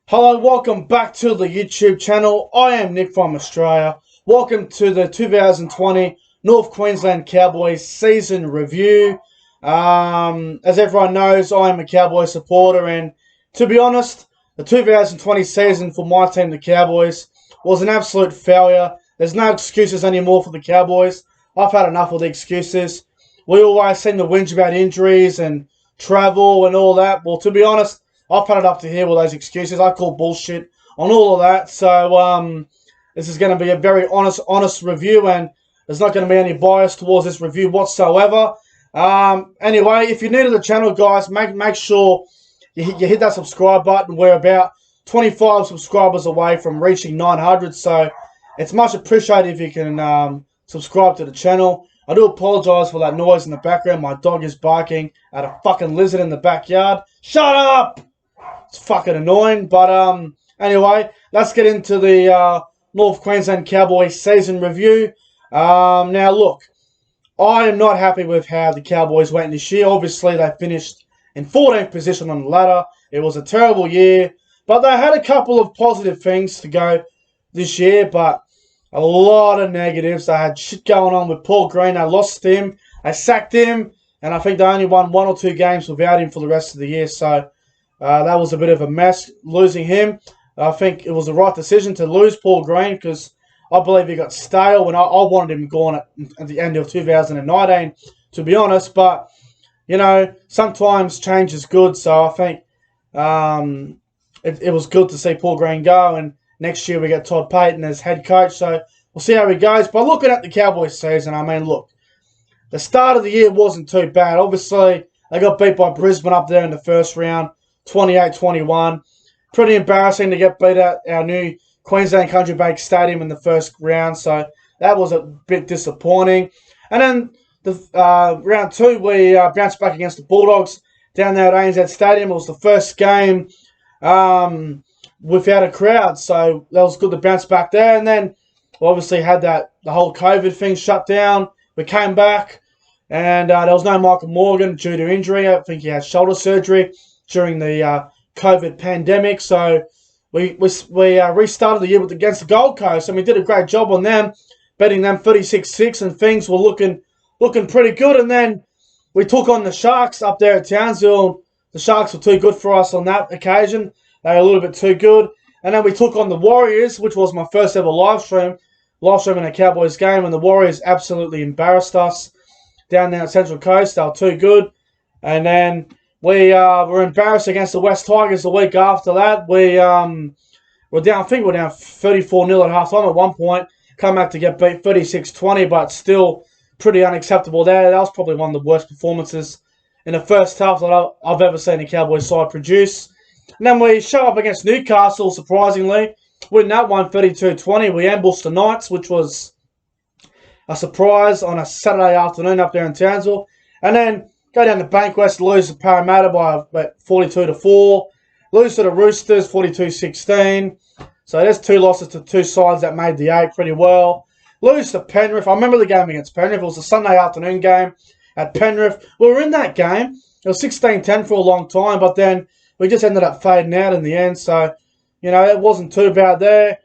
Hello, welcome back to the YouTube channel. I am Nick from Australia. Welcome to the 2020 North Queensland Cowboys season review. As everyone knows, I am a Cowboys supporter, and to be honest, the 2020 season for my team, the Cowboys, was an absolute failure. There's no excuses anymore for the Cowboys. I've had enough of the excuses. We always seem to whinge about injuries and travel and all that. Well, to be honest, I've had it up to here with those excuses. I call bullshit on all of that. So this is going to be a very honest review, and there's not going to be any bias towards this review whatsoever. Anyway, if you're new to the channel, guys, make sure you hit that subscribe button. We're about 25 subscribers away from reaching 900, so it's much appreciated if you can subscribe to the channel. I do apologise for that noise in the background. My dog is barking at a fucking lizard in the backyard. Shut up! It's fucking annoying. But anyway, let's get into the North Queensland Cowboys season review. Now, look, I am not happy with how the Cowboys went this year. Obviously, they finished in 14th position on the ladder. It was a terrible year. But they had a couple of positive things to go this year, but a lot of negatives. They had shit going on with Paul Green. They lost him. They sacked him. And I think they only won 1 or 2 games without him for the rest of the year. So that was a bit of a mess, losing him. I think it was the right decision to lose Paul Green because I believe he got stale when I wanted him gone at the end of 2019, to be honest. But, you know, sometimes change is good. So I think it was good to see Paul Green go. And next year we get Todd Payton as head coach. So we'll see how he goes. But looking at the Cowboys season, I mean, look, the start of the year wasn't too bad. Obviously, they got beat by Brisbane up there in the first round, 28-21. Pretty embarrassing to get beat at our new Queensland Country Bank Stadium in the first round. So that was a bit disappointing. And then the round 2, we bounced back against the Bulldogs down there at ANZ Stadium. It was the first game without a crowd. So that was good to bounce back there. And then we obviously had the whole COVID thing shut down. We came back, and there was no Michael Morgan due to injury. I think he had shoulder surgery during the COVID pandemic. So we restarted the year against the Gold Coast, and we did a great job on them, beating them 36-6, and things were looking pretty good. And then we took on the Sharks up there at Townsville. The Sharks were too good for us on that occasion. They were a little bit too good. And then we took on the Warriors, which was my first ever live stream in a Cowboys game, and the Warriors absolutely embarrassed us down there at Central Coast. They were too good. And then we were embarrassed against the West Tigers the week after that. We were down, I think we were down 34-0 at halftime at one point. Come back to get beat 36-20, but still pretty unacceptable there. That was probably one of the worst performances in the first half that I've ever seen a Cowboys side produce. And then we show up against Newcastle, surprisingly. Win that one 32-20. We ambushed the Knights, which was a surprise on a Saturday afternoon up there in Townsville. And then go down to Bankwest, lose to Parramatta by about 42-4. Lose to the Roosters 42-16. So there's 2 losses to 2 sides that made the 8 pretty well. Lose to Penrith. I remember the game against Penrith. It was a Sunday afternoon game at Penrith. We were in that game. It was 16-10 for a long time, but then we just ended up fading out in the end. So, you know, it wasn't too bad there.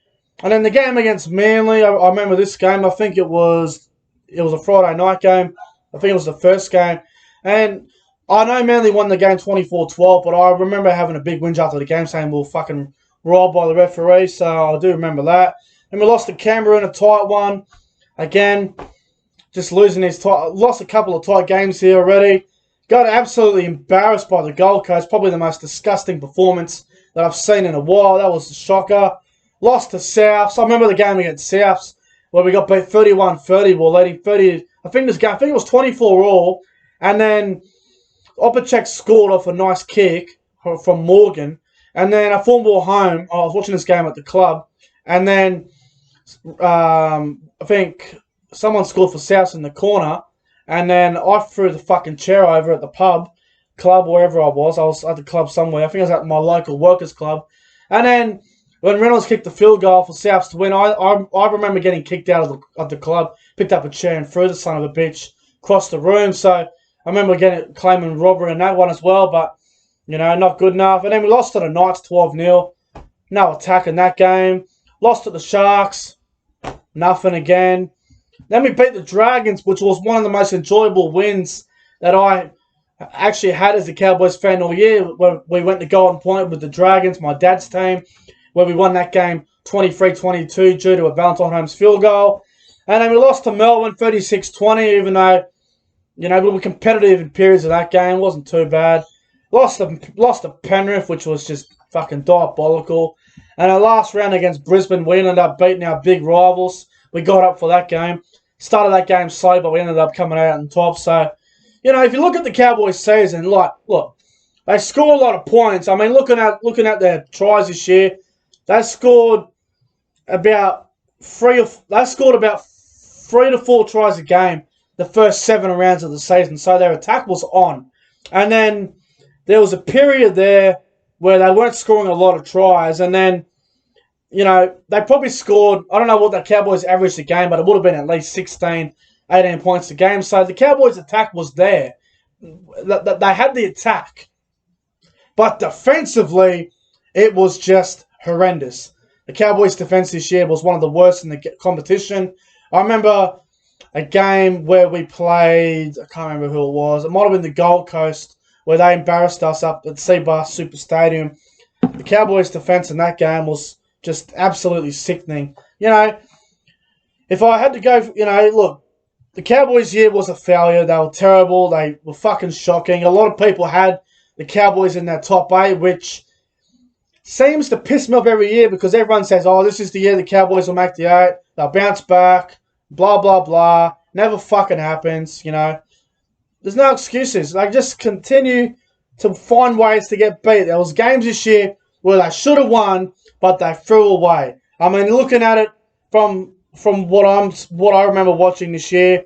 And then the game against Manly, I remember this game. I think it was a Friday night game. I think it was the first game. And I know Manly won the game 24-12, but I remember having a big whinge after the game saying we were fucking robbed by the referee. So I do remember that. And we lost to Canberra in a tight one. Again, just losing lost a couple of tight games here already. Got absolutely embarrassed by the Gold Coast. Probably the most disgusting performance that I've seen in a while. That was a shocker. Lost to Souths. I remember the game against Souths where we got beat 31-30. We were leading 30. I think it was 24 all. And then Opacek scored off a nice kick from Morgan. And then I formed ball home. I was watching this game at the club. And then I think someone scored for Souths in the corner. And then I threw the fucking chair over at the club, wherever I was. I was at the club somewhere. I think I was at my local workers' club. And then when Reynolds kicked the field goal for Souths to win, I remember getting kicked out of the club, picked up a chair and threw the son of a bitch across the room. So I remember claiming robbery in that one as well, but, you know, not good enough. And then we lost to the Knights 12-0. No attack in that game. Lost to the Sharks. Nothing again. Then we beat the Dragons, which was one of the most enjoyable wins that I actually had as a Cowboys fan all year. When we went to Golden Point with the Dragons, my dad's team, where we won that game 23-22 due to a Valentine Holmes field goal. And then we lost to Melbourne 36-20, even though, we were competitive in periods of that game. It wasn't too bad. Lost to Penrith, which was just fucking diabolical. And our last round against Brisbane, we ended up beating our big rivals. We got up for that game. Started that game slow, but we ended up coming out on top. So, if you look at the Cowboys season, look, they score a lot of points. I mean, looking at their tries this year, they scored about 3 to 4 tries a game the first 7 rounds of the season. So their attack was on. And then there was a period there where they weren't scoring a lot of tries. And then, they probably scored, I don't know what the Cowboys averaged a game, but it would have been at least 16, 18 points a game. So the Cowboys' attack was there. They had the attack. But defensively, it was just horrendous. The Cowboys' defense this year was one of the worst in the competition. I remember a game where we played, I can't remember who it was. It might have been the Gold Coast, where they embarrassed us up at Seabass Super Stadium. The Cowboys' defense in that game was just absolutely sickening. If I had to go, look, the Cowboys' year was a failure. They were terrible. They were fucking shocking. A lot of people had the Cowboys in their top 8, which seems to piss me off every year because everyone says, oh, this is the year the Cowboys will make the 8. They'll bounce back, blah, blah, blah. Never fucking happens, There's no excuses. They just continue to find ways to get beat. There was games this year where they should have won, but they threw away. I mean, looking at it from what I remember watching this year,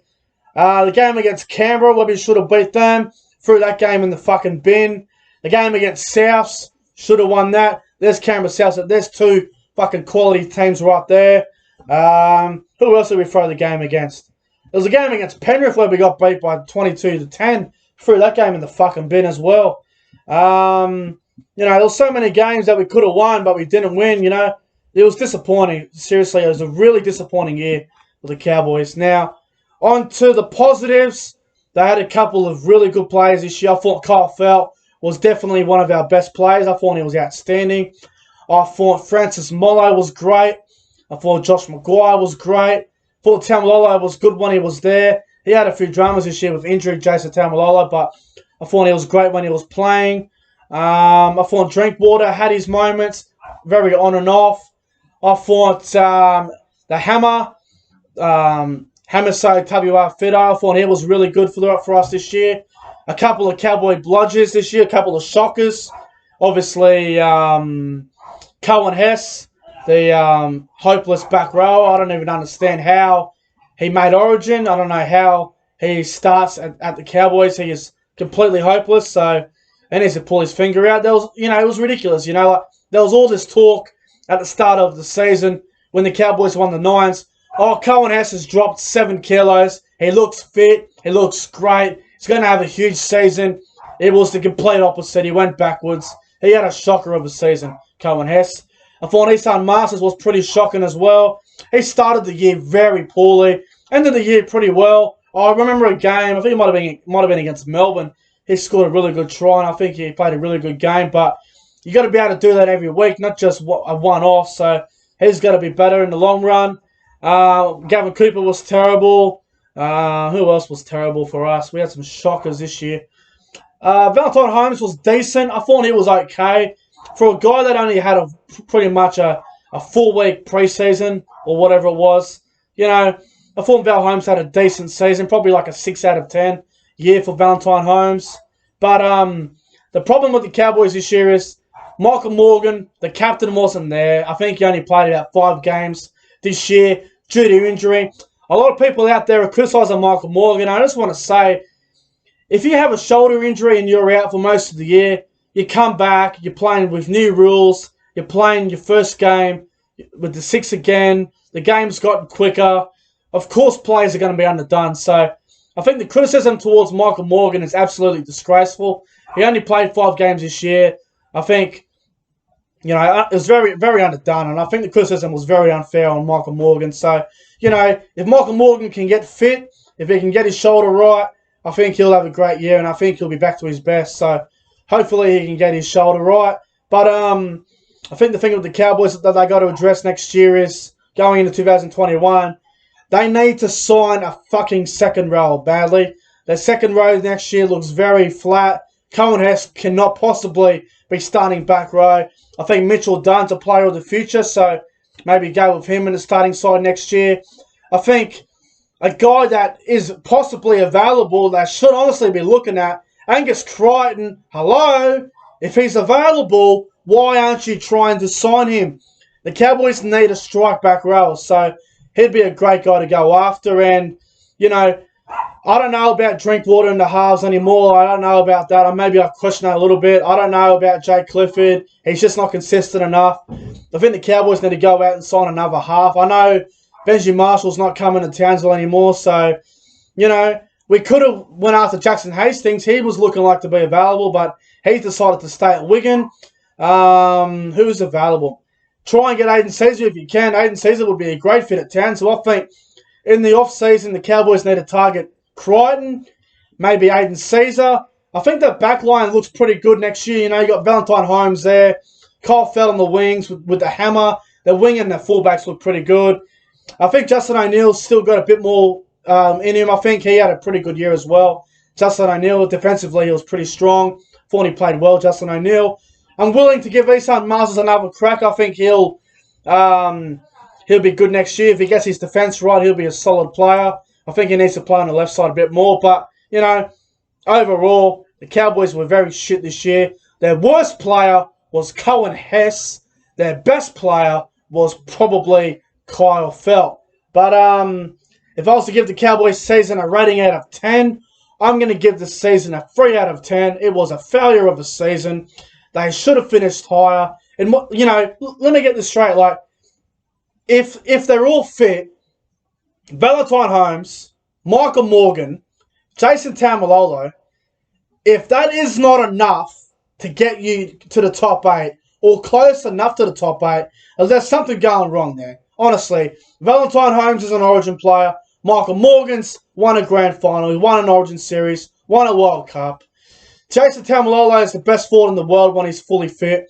the game against Canberra where we should have beat them, threw that game in the fucking bin. The game against Souths, should have won that. There's Canberra Souths. There's 2 fucking quality teams right there. Who else did we throw the game against? There was a game against Penrith where we got beat by 22-10. Threw that game in the fucking bin as well. There was so many games that we could have won, but we didn't win, It was disappointing. Seriously, it was a really disappointing year for the Cowboys. Now, on to the positives. They had a couple of really good players this year. I thought Kyle Felt was definitely one of our best players. I thought he was outstanding. I thought Francis Mollo was great. I thought Josh Maguire was great. I thought Tamalolo was good when he was there. He had a few dramas this year with injury, Jason Tamalolo, but I thought he was great when he was playing. I thought Drinkwater had his moments, very on and off. I thought the Hammer, Hamiso Tabuai-Fidow, I thought he was really good for us this year. A couple of Cowboy bludgers this year, a couple of shockers. Obviously, Cohen Hess, the hopeless back row. I don't even understand how he made Origin. I don't know how he starts at the Cowboys. He is completely hopeless, so he needs to pull his finger out. There was, it was ridiculous. There was all this talk at the start of the season when the Cowboys won the Nines. Oh, Cohen Hess has dropped 7 kilos. He looks fit. He looks great. He's going to have a huge season. It was the complete opposite. He went backwards. He had a shocker of a season, Cohen Hess. I thought Isan Masters was pretty shocking as well. He started the year very poorly. Ended the year pretty well. I remember a game, I think it might have been against Melbourne. He scored a really good try, and I think he played a really good game. But you got to be able to do that every week, not just a one-off. So he's got to be better in the long run. Gavin Cooper was terrible. Who else was terrible for us? We had some shockers this year. Valentine Holmes was decent. I thought he was okay. For a guy that only had pretty much a 4-week preseason or whatever it was, I thought Val Holmes had a decent season, probably like a 6 out of 10 year for Valentine Holmes. But the problem with the Cowboys this year is Michael Morgan, the captain, wasn't there. I think he only played about 5 games this year due to injury. A lot of people out there are criticising Michael Morgan. I just want to say, if you have a shoulder injury and you're out for most of the year, you come back, you're playing with new rules, you're playing your first game with the 6 again, the game's gotten quicker. Of course, players are going to be underdone. So I think the criticism towards Michael Morgan is absolutely disgraceful. He only played 5 games this year. I think it was very, very underdone, and I think the criticism was very unfair on Michael Morgan. So, if Michael Morgan can get fit, if he can get his shoulder right, I think he'll have a great year, and I think he'll be back to his best. So, hopefully he can get his shoulder right. But I think the thing with the Cowboys that they got to address next year is going into 2021, they need to sign a fucking second row badly. Their second row next year looks very flat. Cohen Hess cannot possibly be starting back row. I think Mitchell Dunn's a player of the future, so maybe go with him in the starting side next year. I think a guy that is possibly available that should honestly be looking at, Angus Crichton. Hello? If he's available, why aren't you trying to sign him? The Cowboys need a strike back row, so he'd be a great guy to go after. And, I don't know about Drinkwater in the halves anymore. I don't know about that. Maybe I question that a little bit. I don't know about Jay Clifford. He's just not consistent enough. I think the Cowboys need to go out and sign another half. I know Benji Marshall's not coming to Townsville anymore, so, we could have went after Jackson Hastings. He was looking like to be available, but he decided to stay at Wigan. Who's available? Try and get Aiden Caesar if you can. Aiden Caesar would be a great fit at Townsville. I think in the off-season, the Cowboys need to target Crichton, maybe Aiden Caesar. I think the back line looks pretty good next year. You got Valentine Holmes there. Kyle Fell on the wings with the hammer. The wing and the fullbacks look pretty good. I think Justin O'Neill's still got a bit more in him. I think he had a pretty good year as well. Justin O'Neill, defensively, he was pretty strong. Thought he played well, Justin O'Neill. I'm willing to give Esan Masters another crack. I think he'll be good next year. If he gets his defence right, he'll be a solid player. I think he needs to play on the left side a bit more. But, overall, the Cowboys were very shit this year. Their worst player was Cohen Hess. Their best player was probably Kyle Felt. But if I was to give the Cowboys season a rating out of 10, I'm going to give the season a 3 out of 10. It was a failure of a season. They should have finished higher. And, let me get this straight. Like, if they're all fit, Valentine Holmes, Michael Morgan, Jason Taumalolo, if that is not enough to get you to the top 8 or close enough to the top 8, there's something going wrong there. Honestly, Valentine Holmes is an Origin player. Michael Morgan's won a grand final. He won an Origin series, won a World Cup. Jason Taumalolo is the best forward in the world when he's fully fit.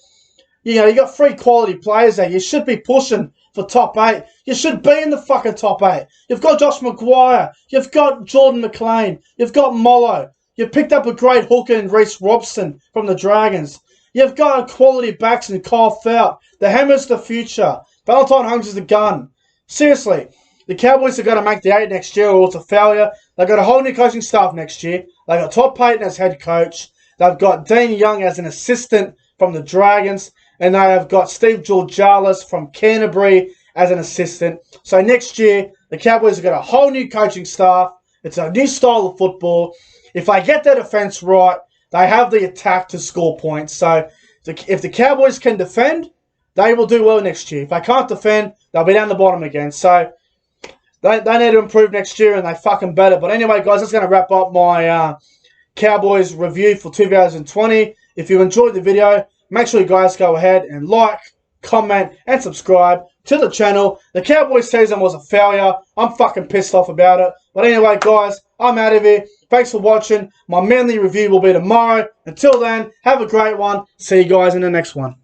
You got 3 quality players there. You should be pushing for top 8. You should be in the fucking top 8. You've got Josh McGuire. You've got Jordan McLean. You've got Mollo. You've picked up a great hooker in Reece Robson from the Dragons. You've got quality backs in Kyle Felt. The hammer's the future. Valentine Holmes is the gun. Seriously, the Cowboys are going to make the 8 next year or it's a failure. They've got a whole new coaching staff next year. They've got Todd Payton as head coach. They've got Dean Young as an assistant from the Dragons. And they have got Steve Georgalis from Canterbury as an assistant. So next year, the Cowboys have got a whole new coaching staff. It's a new style of football. If they get their defense right, they have the attack to score points. So if the Cowboys can defend, they will do well next year. If they can't defend, they'll be down the bottom again. So they need to improve next year, and they fucking better. But anyway, guys, that's going to wrap up my Cowboys review for 2020. If you enjoyed the video, make sure you guys go ahead and like, comment, and subscribe to the channel. The Cowboys season was a failure. I'm fucking pissed off about it. But anyway, guys, I'm out of here. Thanks for watching. My Manly review will be tomorrow. Until then, have a great one. See you guys in the next one.